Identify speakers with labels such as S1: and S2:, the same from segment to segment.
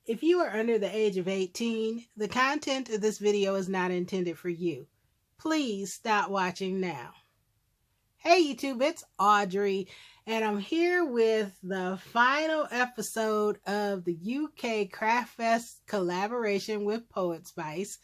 S1: If you are under the age of 18, the content of this video is not intended for you. Please stop watching now. Hey YouTube, it's Audrey, and I'm here with the final episode of the UK Craftfest collaboration with Poetspice.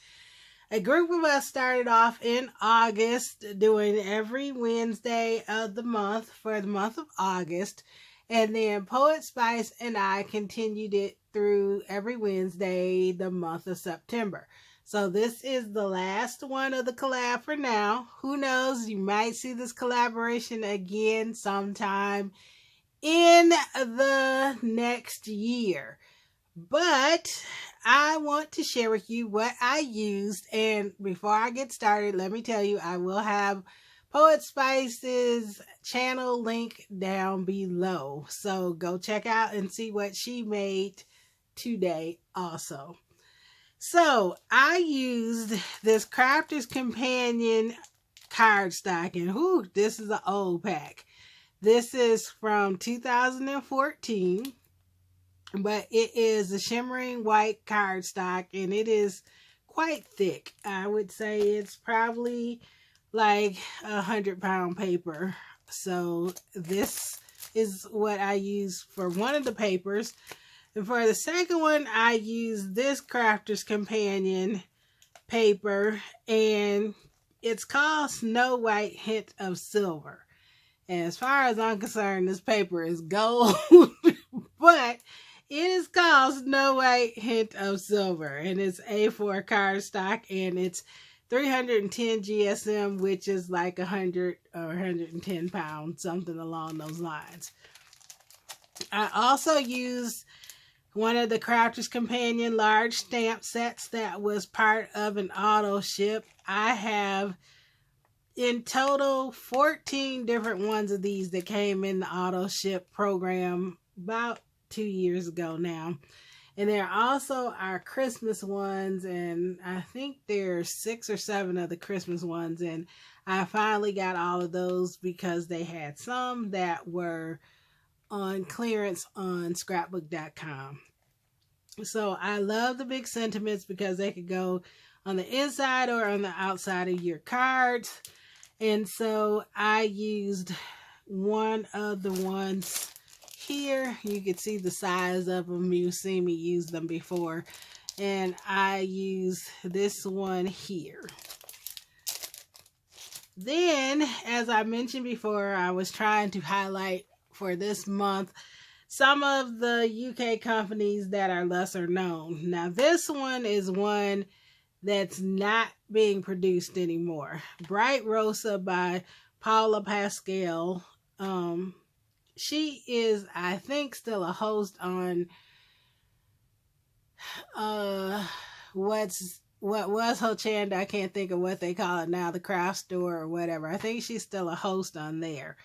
S1: A group of us started off in August, doing every Wednesday of the month for the month of August. And then Poetspice and I continued it through every Wednesday the month of September. So this is the last one of the collab for now. Who knows, you might see this collaboration again sometime in the next year. But I want to share with you what I used. And before I get started, let me tell you, I will have Poetspice's channel link down below. So go check out and see what she made today also. So I used this Crafter's Companion cardstock, and whoo, this is an old pack. This is from 2014, but it is a shimmering white cardstock, and it is quite thick. I would say it's probably like 100-pound paper. So this is what I use for one of the papers. And for the second one, I use this Crafter's Companion paper, and it's called Snow White Hint of Silver. And as far as I'm concerned, this paper is gold, but it is called Snow White Hint of Silver, and it's A4 cardstock, and it's 310 GSM, which is like 100 or 110 pounds, something along those lines. I also used one of the Crafter's Companion large stamp sets that was part of an auto ship. I have in total 14 different ones of these that came in the auto ship program about 2 years ago now. And there also are Christmas ones, and I think there's 6 or 7 of the Christmas ones, and I finally got all of those because they had some that were on clearance on scrapbook.com. So I love the big sentiments because they could go on the inside or on the outside of your cards. And so I used one of the ones here. You can see the size of them. You've seen me use them before. And I use this one here. Then, as I mentioned before, I was trying to highlight for this month some of the UK companies that are lesser known. Now, this one is one that's not being produced anymore. Bright Rosa by Paula Pascal. She is, I think, still a host on what was Hochanda. I can't think of what they call it now, the craft store or whatever. I think she's still a host on there.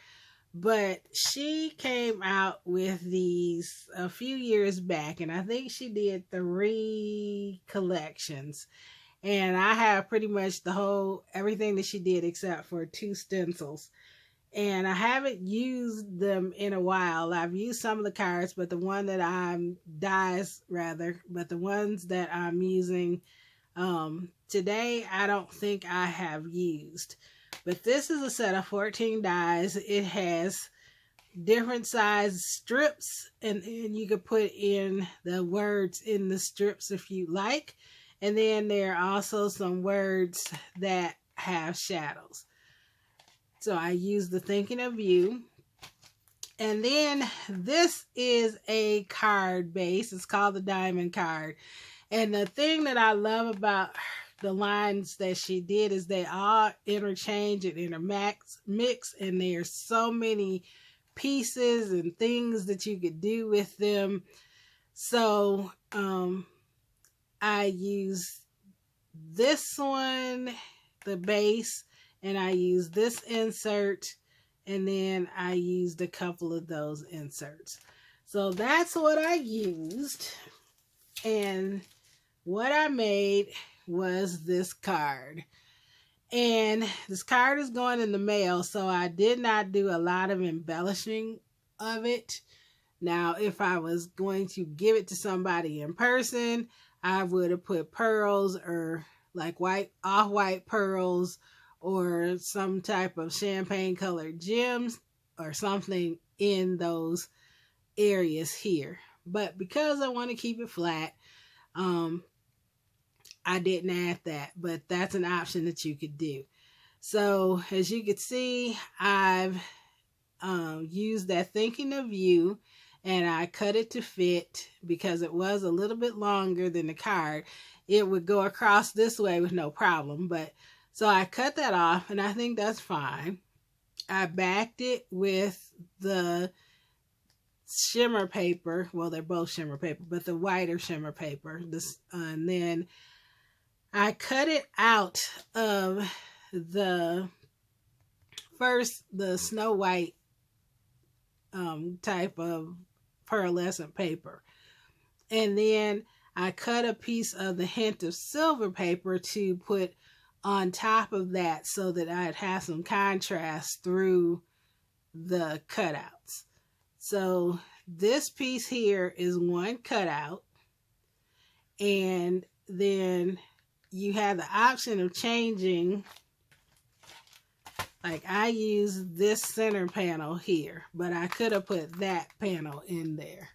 S1: But she came out with these a few years back, and I think she did 3 collections. And I have pretty much everything that she did except for 2 stencils. And I haven't used them in a while. I've used some of the cards, but the one that but the ones that I'm using today, I don't think I have used. But this is a set of 14 dies. It has different size strips, and you can put in the words in the strips if you like. And then there are also some words that have shadows. So I use the Thinking of You. And then this is a card base. It's called the Diamond Card. And the thing that I love about the lines that she did is they all interchange and intermix, and there's so many pieces and things that you could do with them. So I use this one, the base, and I use this insert, and then I used a couple of those inserts. So that's what I used, and what I made was this card. And this card is going in the mail, so I did not do a lot of embellishing of it. Now, if I was going to give it to somebody in person, I would have put pearls or like off-white pearls or some type of champagne colored gems or something in those areas here. But because I want to keep it flat, I didn't add that, but that's an option that you could do. So as you can see, I've used that thinking of you, and I cut it to fit because it was a little bit longer than the card. It would go across this way with no problem, but so I cut that off, and I think that's fine. I backed it with the shimmer paper. Well, they're both shimmer paper, but the whiter shimmer paper. And then I cut it out of the Snow White type of pearlescent paper. And then I cut a piece of the Hint of Silver paper to put on top of that so that I'd have some contrast through the cutouts. So this piece here is one cutout, and then you have the option of changing. Like I use this center panel here, but I could have put that panel in there.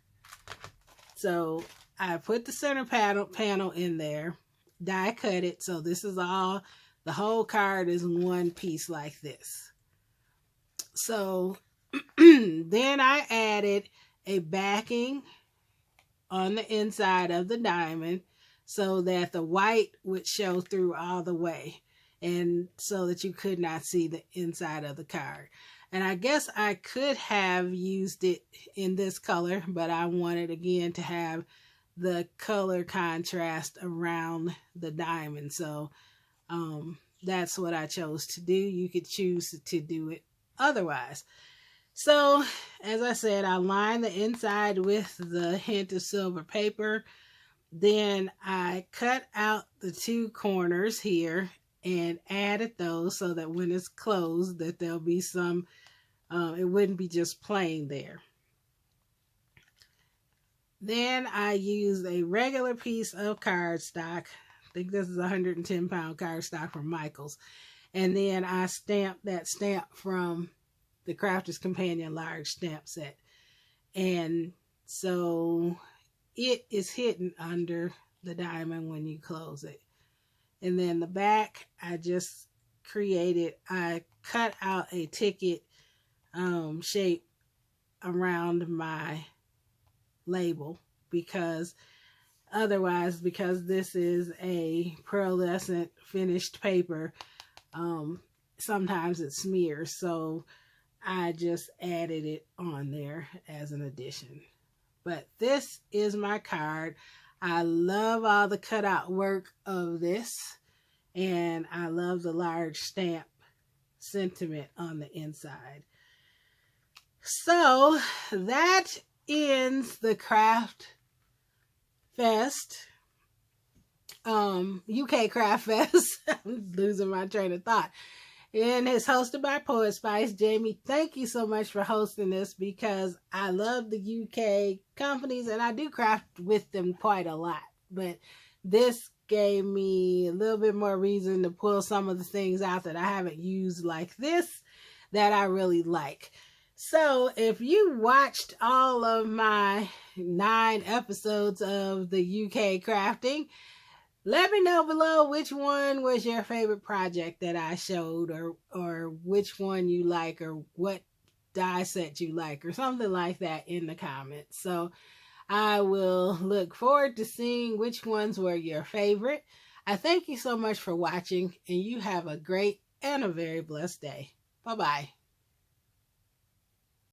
S1: So I put the center panel in there, die cut it. So this is all, the whole card is one piece like this. So then I added a backing on the inside of the diamond so that the white would show through all the way, and so that you could not see the inside of the card. And I guess I could have used it in this color, but I wanted again to have the color contrast around the diamond. So that's what I chose to do. You could choose to do it otherwise. So as I said, I lined the inside with the Hint of Silver paper. Then I cut out the two corners here and added those so that when it's closed that there'll be some, it wouldn't be just plain there. Then I used a regular piece of cardstock. I think this is a 110-pound cardstock from Michael's. And then I stamped that stamp from the Crafter's Companion large stamp set. And so it is hidden under the diamond when you close it. And then the back, I cut out a ticket shape around my label, because this is a pearlescent finished paper, sometimes it smears, so I just added it on there as an addition. But this is my card. I love all the cutout work of this, and I love the large stamp sentiment on the inside. So that ends the Craftfest, UK Craftfest. I'm losing my train of thought. And it's hosted by Poetspice. Jamie, thank you so much for hosting this, because I love the UK companies and I do craft with them quite a lot. But this gave me a little bit more reason to pull some of the things out that I haven't used like this that I really like. So if you watched all of my 9 episodes of the UK crafting, let me know below which one was your favorite project that I showed, or which one you like, or what die set you like, or something like that in the comments. So I will look forward to seeing which ones were your favorite. I thank you so much for watching, and you have a great and a very blessed day. Bye-bye.